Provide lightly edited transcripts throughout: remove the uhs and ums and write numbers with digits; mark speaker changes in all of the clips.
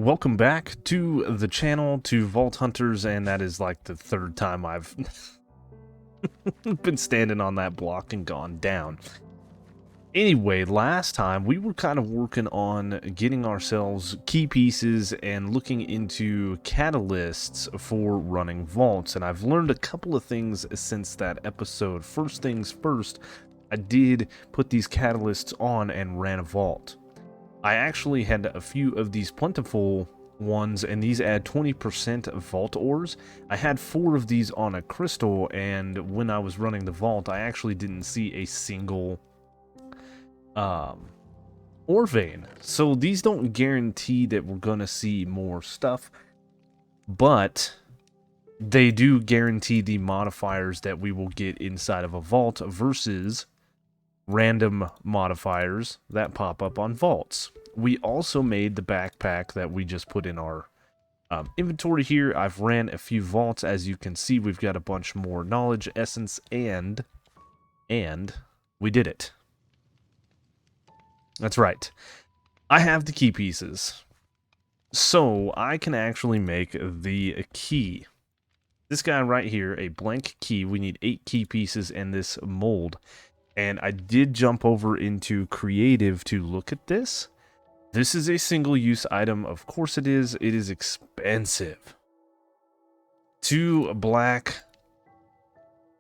Speaker 1: Welcome back to the channel, to Vault Hunters, and that is like the third time I've been standing on that block and gone down. Anyway, last time we were kind of working on getting ourselves key pieces and looking into catalysts for running vaults, and I've learned a couple of things since that episode. First things first, I did put these catalysts on and ran a vault. I actually had a few of these plentiful ones, and these add 20% of vault ores. I had 4 of these on a crystal, and when I was running the vault, I actually didn't see a single ore vein. So these don't guarantee that we're gonna see more stuff, but they do guarantee the modifiers that we will get inside of a vault versus random modifiers that pop up on vaults. We also made the backpack that we just put in our inventory here. I've ran a few vaults. As you can see, we've got a bunch more knowledge, essence, and we did it. That's right. I have the key pieces. So I can actually make the key. This guy right here, a blank key. We need 8 key pieces and this mold. And I did jump over into creative to look at this. This is a single-use item. Of course it is. It is expensive. 2 black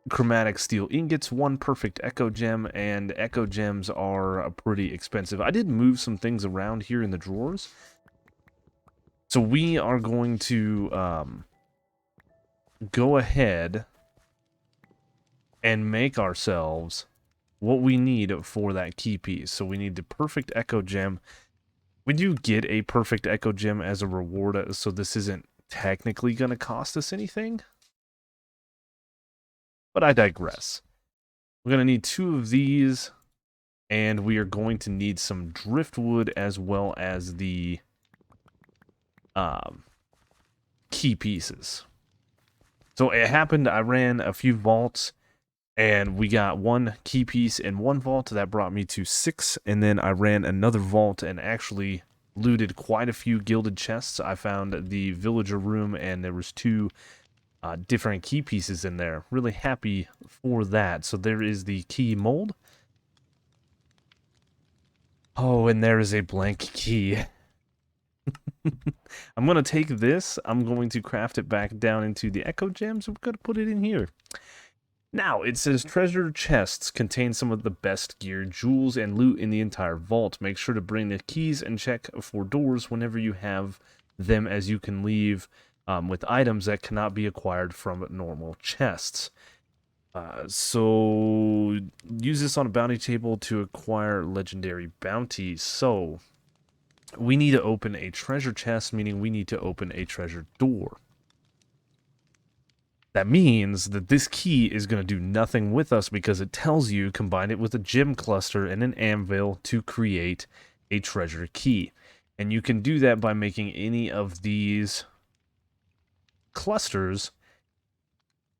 Speaker 1: chromatic steel ingots, 1 perfect echo gem, and echo gems are pretty expensive. I did move some things around here in the drawers. So we are going to go ahead and make ourselves what we need for that key piece. So we need the perfect echo gem. We do get a perfect echo gem as a reward, so this isn't technically going to cost us anything. But I digress. We're going to need 2 of these, and we are going to need some driftwood as well as the key pieces. So it happened, I ran a few vaults, and we got 1 key piece in 1 vault. That brought me to 6. And then I ran another vault and actually looted quite a few gilded chests. I found the villager room, and there was 2 different key pieces in there. Really happy for that. So there is the key mold. Oh, and there is a blank key. I'm going to take this. I'm going to craft it back down into the echo gems. We're going to put it in here. Now, it says treasure chests contain some of the best gear, jewels, and loot in the entire vault. Make sure to bring the keys and check for doors whenever you have them, as you can leave with items that cannot be acquired from normal chests. So, use this on a bounty table to acquire legendary bounties. So, we need to open a treasure chest, meaning we need to open a treasure door. That means that this key is going to do nothing with us because it tells you combine it with a gem cluster and an anvil to create a treasure key. And you can do that by making any of these clusters.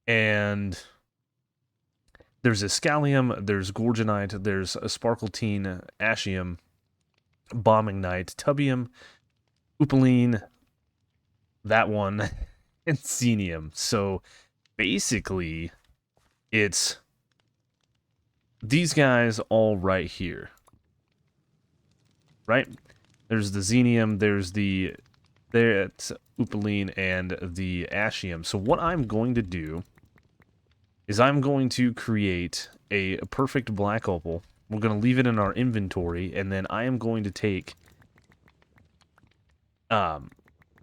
Speaker 1: And there's Iscalium, there's Gorgonite, there's Sparkletine, Ashium, Bombingnite, Tubium, Upaline, that one, and Xenium. So basically, it's these guys all right here. Right? There's the Xenium, there's Upaline, and the Ashium. So what I'm going to do is I'm going to create a perfect black opal. We're going to leave it in our inventory, and then I am going to take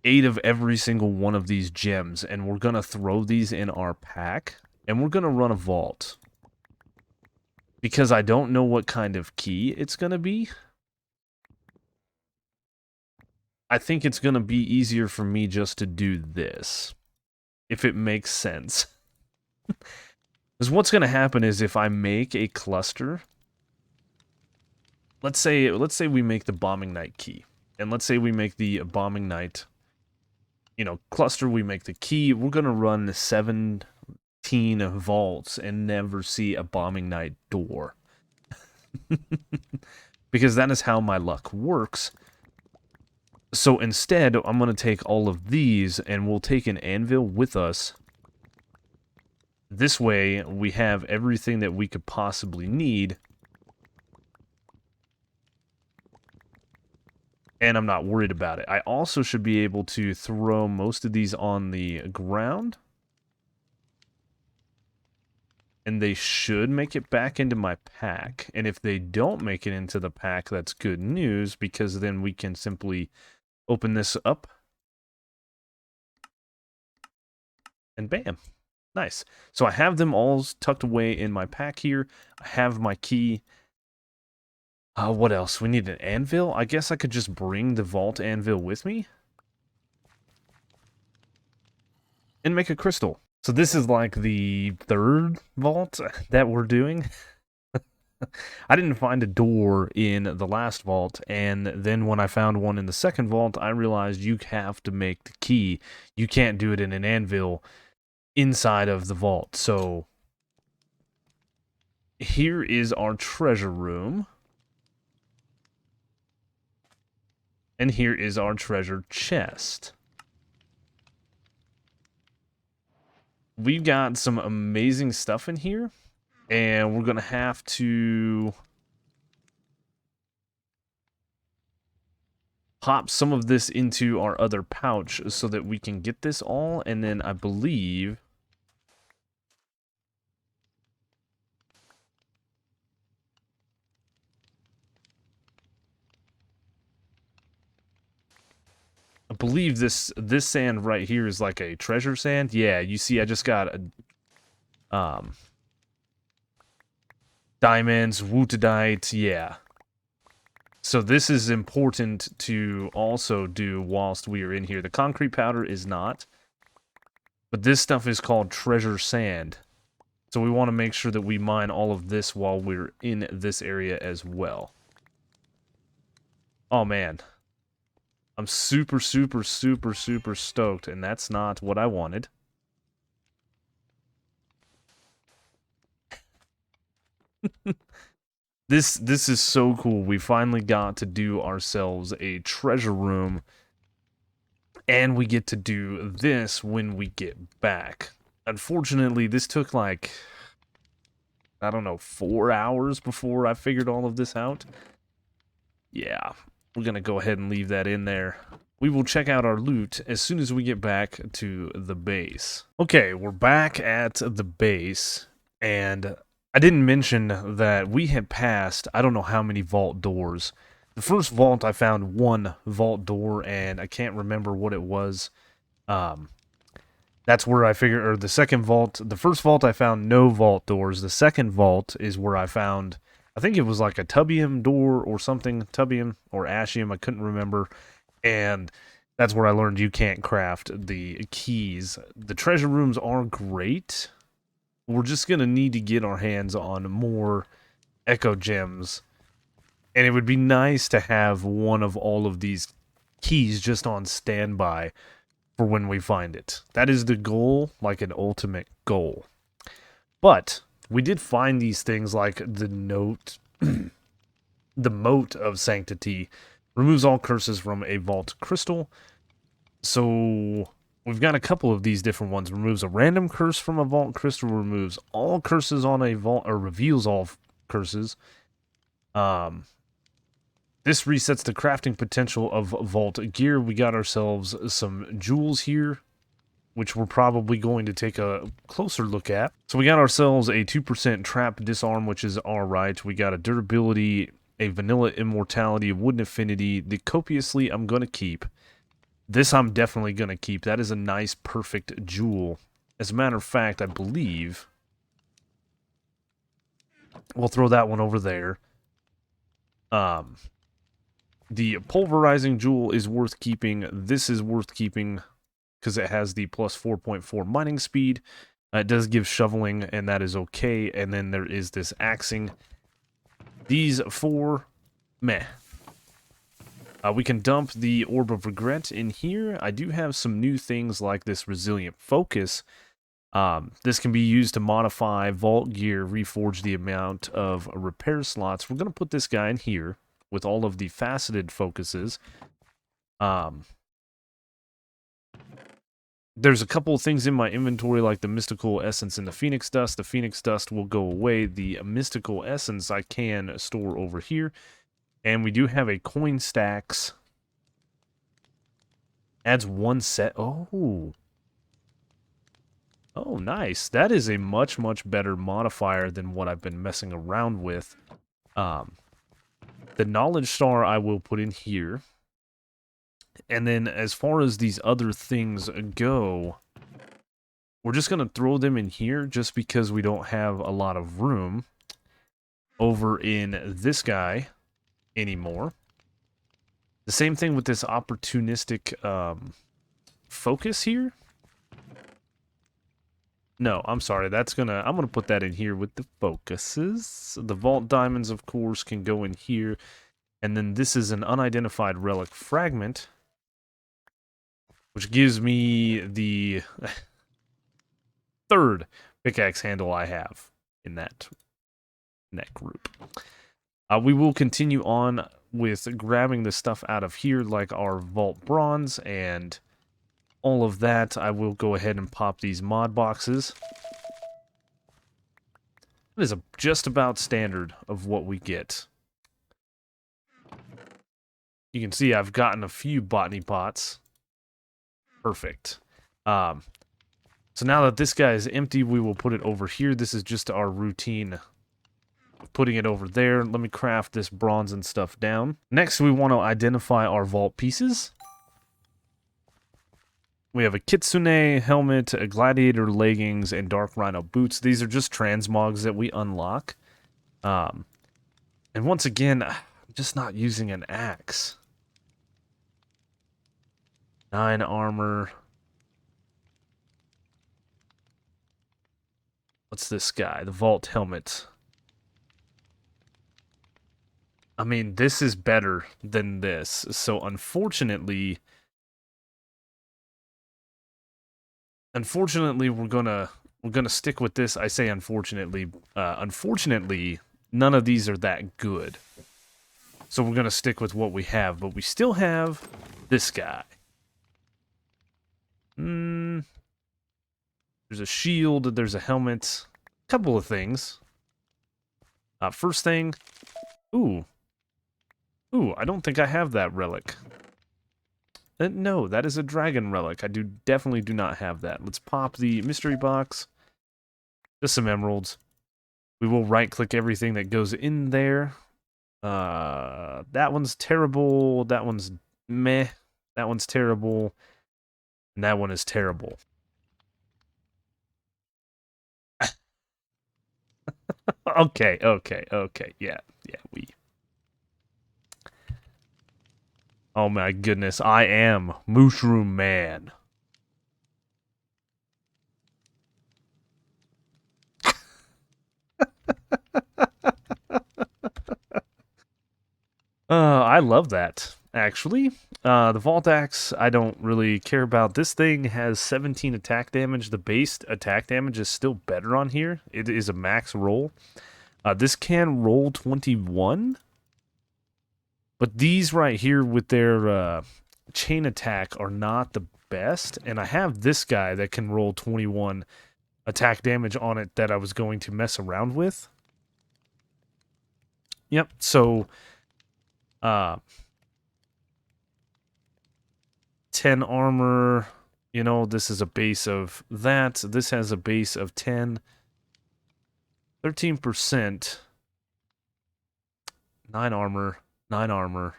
Speaker 1: 8 of every single one of these gems, and we're going to throw these in our pack, and we're going to run a vault. Because I don't know what kind of key it's going to be. I think it's going to be easier for me just to do this, if it makes sense. Because what's going to happen is if I make a cluster, let's say we make the Bombingnite key, and let's say we make the Bombingnite, cluster, we make the key, we're going to run 17 vaults and never see a Bombingnite door. Because that is how my luck works. So instead, I'm going to take all of these, and we'll take an anvil with us. This way, we have everything that we could possibly need. And I'm not worried about it. I also should be able to throw most of these on the ground. And they should make it back into my pack. And if they don't make it into the pack, that's good news, because then we can simply open this up. And bam. Nice. So I have them all tucked away in my pack here. I have my key. What else? We need an anvil? I guess I could just bring the vault anvil with me. And make a crystal. So this is like the third vault that we're doing. I didn't find a door in the last vault, and then when I found one in the second vault, I realized you have to make the key. You can't do it in an anvil inside of the vault. So here is our treasure room. And here is our treasure chest. We've got some amazing stuff in here. And we're going to have to pop some of this into our other pouch so that we can get this all. And then I believe this sand right here is like a treasure sand. Yeah, you see I just got a diamonds, wootadite, yeah. So this is important to also do whilst we are in here. The concrete powder is not, but this stuff is called treasure sand. So we want to make sure that we mine all of this while we're in this area as well. Oh man. I'm super, super, super, super stoked, and that's not what I wanted. This is so cool. We finally got to do ourselves a treasure room, and we get to do this when we get back. Unfortunately, this took like, I don't know, 4 hours before I figured all of this out. Yeah, we're gonna go ahead and leave that in there. We will check out our loot as soon as we get back to the base. Okay, we're back at the base, and I didn't mention that we had passed, I don't know how many vault doors. The first vault, I found one vault door, and I can't remember what it was. That's where I figured, or the second vault, the first vault I found no vault doors. The second vault is where I found, I think it was like a tubium door or something, tubium or ashium, I couldn't remember. And that's where I learned you can't craft the keys. The treasure rooms are great. We're just going to need to get our hands on more echo gems. And it would be nice to have one of all of these keys just on standby for when we find it. That is the goal, like an ultimate goal. But we did find these things like the note, the mote of sanctity, removes all curses from a vault crystal. So we've got a couple of these different ones. Removes a random curse from a vault crystal, removes all curses on a vault, or reveals all curses. This resets the crafting potential of vault gear. We got ourselves some jewels here, which we're probably going to take a closer look at. So we got ourselves a 2% trap disarm, which is alright. We got a durability, a vanilla immortality, a wooden affinity. The copiously I'm going to keep. This I'm definitely going to keep. That is a nice, perfect jewel. As a matter of fact, I believe we'll throw that one over there. The pulverizing jewel is worth keeping. This is worth keeping because it has the plus 4.4 mining speed. It does give shoveling, and that is okay. And then there is this axing. These four, meh. We can dump the Orb of Regret in here. I do have some new things like this Resilient Focus. This can be used to modify vault gear, reforge the amount of repair slots. We're going to put this guy in here with all of the faceted focuses. Um, there's a couple of things in my inventory, like the mystical essence and the phoenix dust. The phoenix dust will go away. The mystical essence I can store over here. And we do have a coin stacks. Adds 1 set. Oh. Oh, nice. That is a much, much better modifier than what I've been messing around with. The knowledge star I will put in here. And then as far as these other things go, we're just going to throw them in here just because we don't have a lot of room over in this guy anymore. The same thing with this opportunistic focus here. No, I'm sorry. I'm gonna put that in here with the focuses. The vault diamonds, of course, can go in here. And then this is an unidentified relic fragment, which gives me the third pickaxe handle I have in that group. We will continue on with grabbing the stuff out of here, like our vault bronze and all of that. I will go ahead and pop these mod boxes. It is just about standard of what we get. You can see I've gotten a few botany pots. Perfect. So now that this guy is empty, we will put it over here. This is just our routine of putting it over there. Let me craft this bronze and stuff down. Next, we want to identify our vault pieces. We have a kitsune helmet, a gladiator leggings, and dark rhino boots. These are just transmogs that we unlock. And once again, I'm just not using an axe. 9 armor. What's this guy? The vault helmet. I mean, this is better than this. So unfortunately, we're gonna stick with this. I say unfortunately. Unfortunately, none of these are that good. So we're gonna stick with what we have, but we still have this guy. There's a shield, there's a helmet, a couple of things. First thing, ooh, I don't think I have that relic. No, that is a dragon relic. I definitely do not have that. Let's pop the mystery box. Just some emeralds. We will right-click everything that goes in there. That one's terrible. That one's meh. That one's terrible. And that one is terrible. Okay. Yeah, we... Oh my goodness, I am Mushroom Man. I love that, actually. The Vault Axe, I don't really care about. This thing has 17 attack damage. The base attack damage is still better on here. It is a max roll. This can roll 21. But these right here with their chain attack are not the best. And I have this guy that can roll 21 attack damage on it that I was going to mess around with. Yep, so 10 armor, you know, this is a base of that. This has a base of 10. 13%. 9 armor. 9 armor.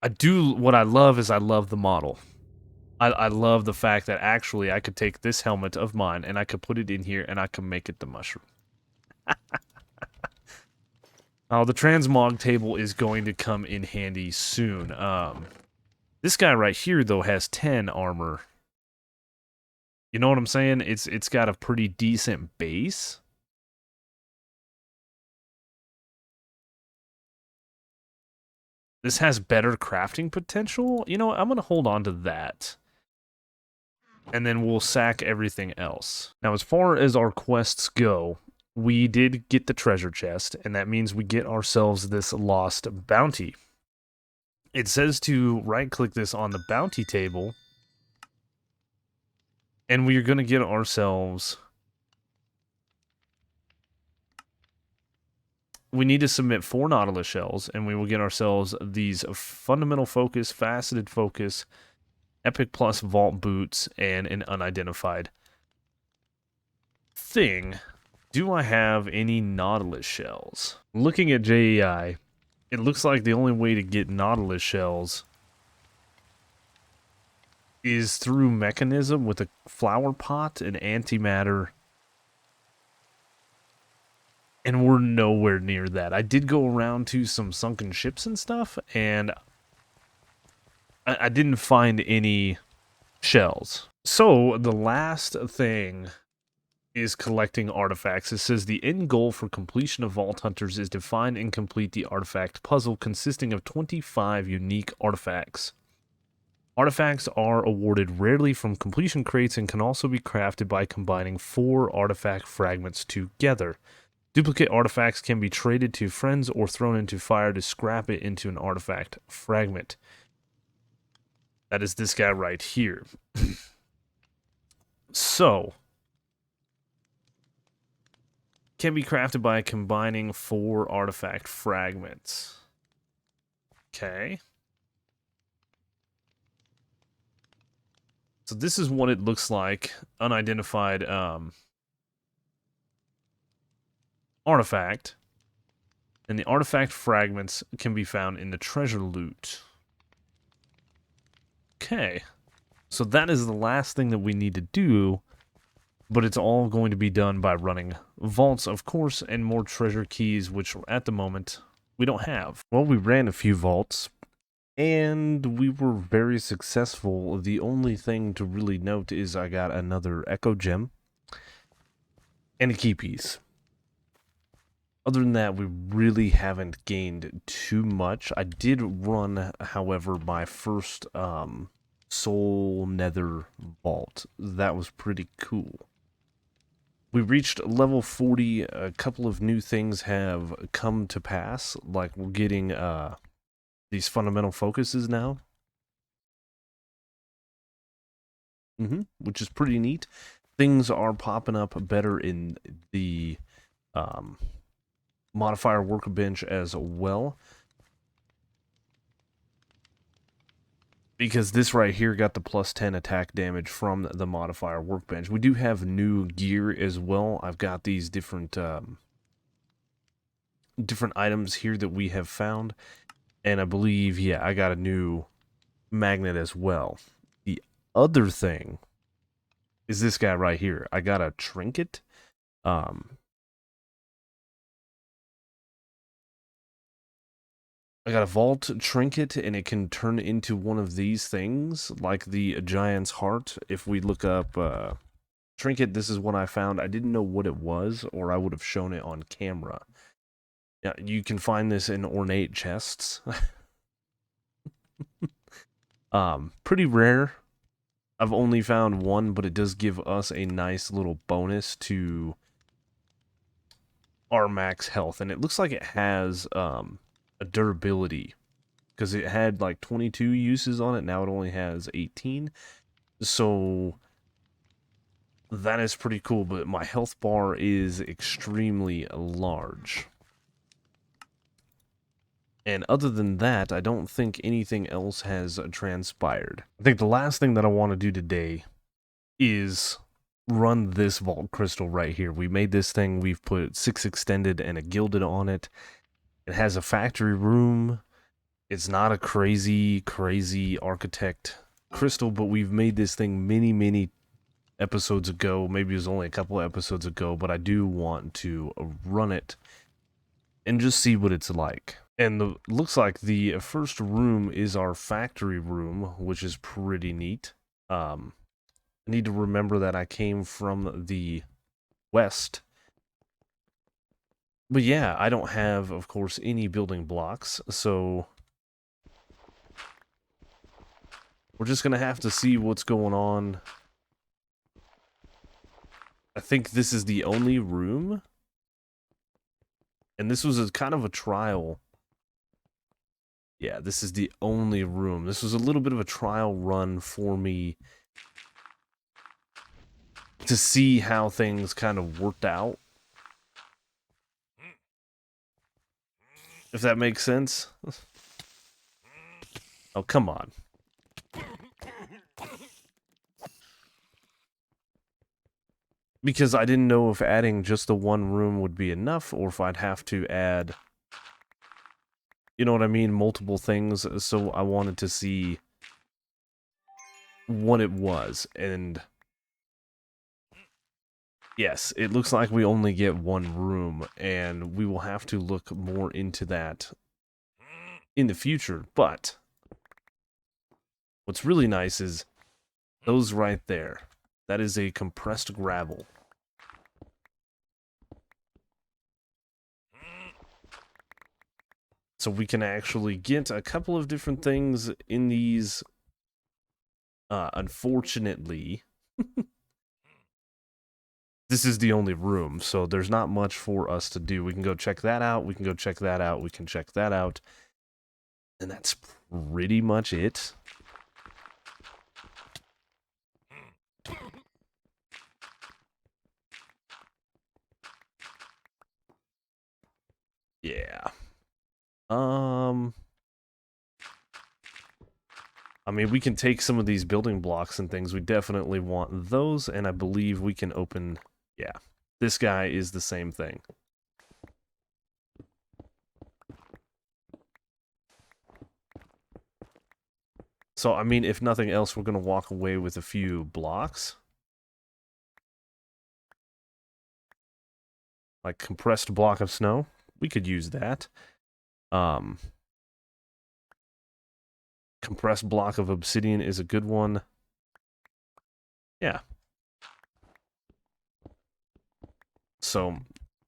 Speaker 1: What I love is I love the model. I love the fact that actually I could take this helmet of mine and I could put it in here and I could make it the mushroom. Oh, the transmog table is going to come in handy soon. This guy right here, though, has 10 armor. You know what I'm saying? It's got a pretty decent base. This has better crafting potential. You know what? I'm going to hold on to that. And then we'll sack everything else. Now, as far as our quests go, we did get the treasure chest, and that means we get ourselves this lost bounty. It says to right-click this on the bounty table, and we are going to get ourselves... We need to submit 4 Nautilus shells, and we will get ourselves these fundamental focus, faceted focus, epic plus vault boots, and an unidentified thing. Do I have any Nautilus shells? Looking at JEI, it looks like the only way to get Nautilus shells is through mechanism with a flower pot and antimatter. And we're nowhere near that. I did go around to some sunken ships and stuff, and I didn't find any shells. So the last thing is collecting artifacts. It says the end goal for completion of Vault Hunters is to find and complete the artifact puzzle consisting of 25 unique artifacts. Artifacts are awarded rarely from completion crates and can also be crafted by combining 4 artifact fragments together. Duplicate artifacts can be traded to friends or thrown into fire to scrap it into an artifact fragment. That is this guy right here. So, can be crafted by combining 4 artifact fragments. Okay. So this is what it looks like. Unidentified artifact. And the artifact fragments can be found in the treasure loot. Okay. So that is the last thing that we need to do. But it's all going to be done by running vaults, of course, and more treasure keys, which at the moment we don't have. Well, we ran a few vaults, and we were very successful. The only thing to really note is I got another Echo Gem and a key piece. Other than that, we really haven't gained too much. I did run, however, my first Soul Nether vault. That was pretty cool. We reached level 40. A couple of new things have come to pass, like we're getting these fundamental focuses now. Which is pretty neat. Things are popping up better in the modifier workbench as well. Because this right here got the plus 10 attack damage from the modifier workbench. We do have new gear as well. I've got these different items here that we have found. And I believe, yeah, I got a new magnet as well. The other thing is this guy right here. I got a trinket. I got a vault trinket, and it can turn into one of these things, like the giant's heart. If we look up trinket, this is what I found. I didn't know what it was, or I would have shown it on camera. Yeah, you can find this in ornate chests. Pretty rare. I've only found one, but it does give us a nice little bonus to our max health, and it looks like it has a durability, because it had like 22 uses on it. Now it only has 18, so that is pretty cool. But my health bar is extremely large, and other than that, I don't think anything else has transpired. I think the last thing that I want to do today is run this vault crystal right here. We made this thing. We've put 6 extended and a gilded on it. It has a factory room. It's not a crazy architect crystal, but we've made this thing many episodes ago. Maybe it was only a couple of episodes ago, but I do want to run it and just see what it's like. And looks like the first room is our factory room, which is pretty neat. I need to remember that I came from the west. But yeah, I don't have, of course, any building blocks, so we're just going to have to see what's going on. I think this is the only room And this was a kind of a trial. Yeah, this is the only room. This was a little bit of a trial run for me to see how things kind of worked out. If that makes sense. Oh, come on. Because I didn't know if adding just the one room would be enough, or if I'd have to add, you know what I mean, multiple things. So I wanted to see what it was. And yes, it looks like we only get one room, and we will have to look more into that in the future. But what's really nice is those right there. That is a compressed gravel. So we can actually get a couple of different things in these. Unfortunately, this is the only room, so there's not much for us to do. We can go check that out, we can go check that out, we can check that out. And that's pretty much it. Yeah. I mean, we can take some of these building blocks and things. We definitely want those, and I believe we can open... Yeah. This guy is the same thing. So, I mean, if nothing else, we're going to walk away with a few blocks. Like compressed block of snow. We could use that. Compressed block of obsidian is a good one. Yeah. So,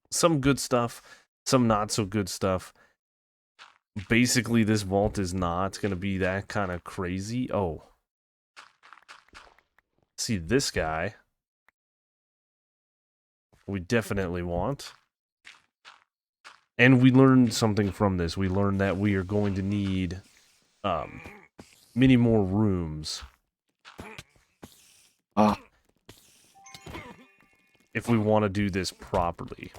Speaker 1: some good stuff, some not so good stuff. Basically, this vault is not going to be that kind of crazy. Oh. See, this guy, we definitely want. And we learned something from this. We learned that we are going to need many more rooms. If we want to do this properly.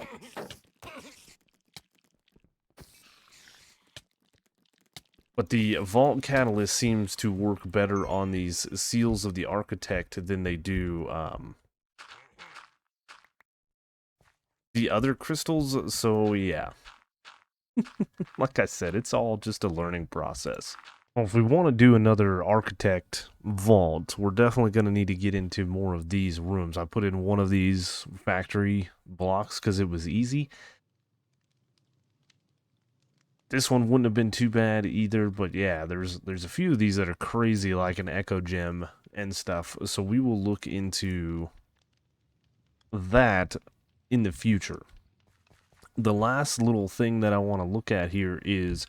Speaker 1: But the vault catalyst seems to work better on these seals of the architect than they do the other crystals. So yeah. Like I said, it's all just a learning process. Well, if we want to do another architect vault, we're definitely going to need to get into more of these rooms. I put in one of these factory blocks because it was easy. This one wouldn't have been too bad either, but yeah, there's a few of these that are crazy, like an echo gem and stuff. So we will look into that in the future. The last little thing that I want to look at here is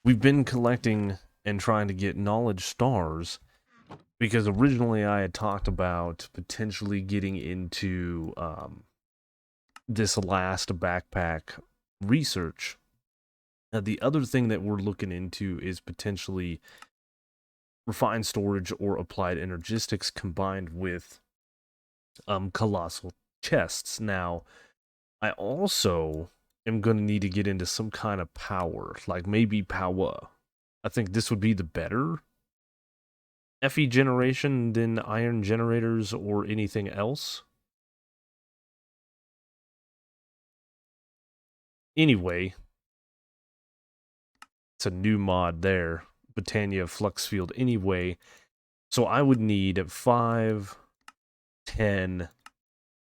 Speaker 1: we've been collecting and trying to get knowledge stars, because originally I had talked about potentially getting into this last backpack research. Now, the other thing that we're looking into is potentially refined storage or applied energistics combined with colossal chests. Now, I also am going to need to get into some kind of power, like maybe power. I think this would be the better FE generation than iron generators or anything else. Anyway, it's a new mod there, Britannia Flux Field anyway. So I would need 5, 10,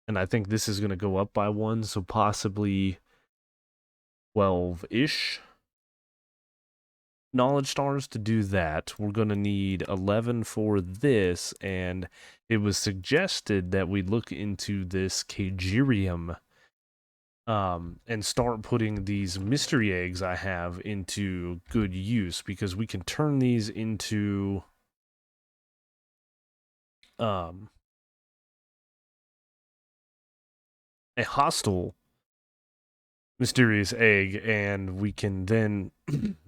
Speaker 1: and I think this is going to go up by 1, so possibly 12-ish knowledge stars to do that. We're going to need 11 for this, and it was suggested that we look into this Cagirium and start putting these mystery eggs I have into good use, because we can turn these into a hostile mysterious egg, and we can then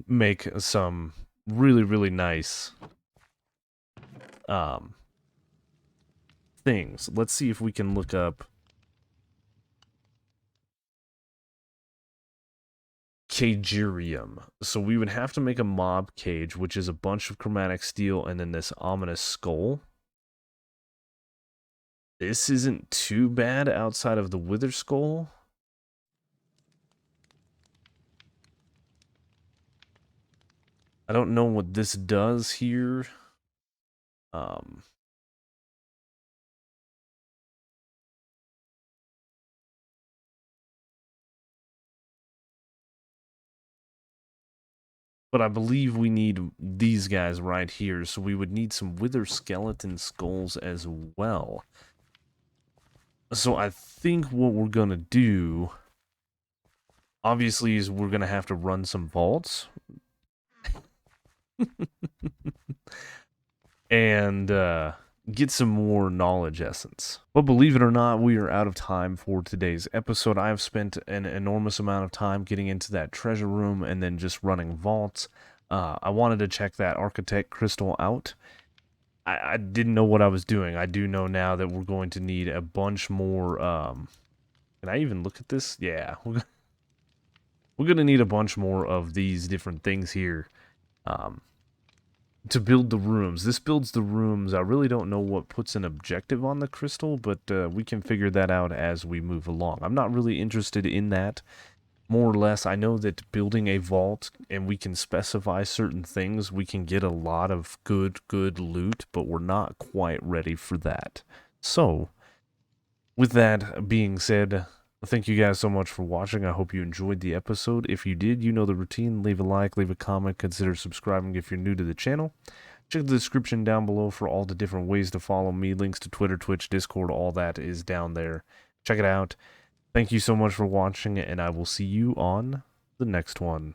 Speaker 1: make some really, really nice things. Let's see if we can look up cagerium. So we would have to make a mob cage, which is a bunch of chromatic steel and then this ominous skull. This isn't too bad outside of the wither skull. I don't know what this does here. But I believe we need these guys right here, so we would need some wither skeleton skulls as well. So I think what we're gonna do, obviously, is we're gonna have to run some vaults. And get some more knowledge essence. But believe it or not, we are out of time for today's episode. I have spent an enormous amount of time getting into that treasure room and then just running vaults. I wanted to check that architect crystal out. I didn't know what I was doing. I do know now that we're going to need a bunch more. Can I even look at this? Yeah, we're going to need a bunch more of these different things here. To build the rooms. This builds the rooms. I really don't know what puts an objective on the crystal, but we can figure that out as we move along. I'm not really interested in that. More or less, I know that building a vault and we can specify certain things, we can get a lot of good loot, but we're not quite ready for that. So, with that being said, thank you guys so much for watching. I hope you enjoyed the episode. If you did, you know the routine. Leave a like, leave a comment, consider subscribing if you're new to the channel. Check the description down below for all the different ways to follow me. Links to Twitter, Twitch, Discord, all that is down there. Check it out. Thank you so much for watching, and I will see you on the next one.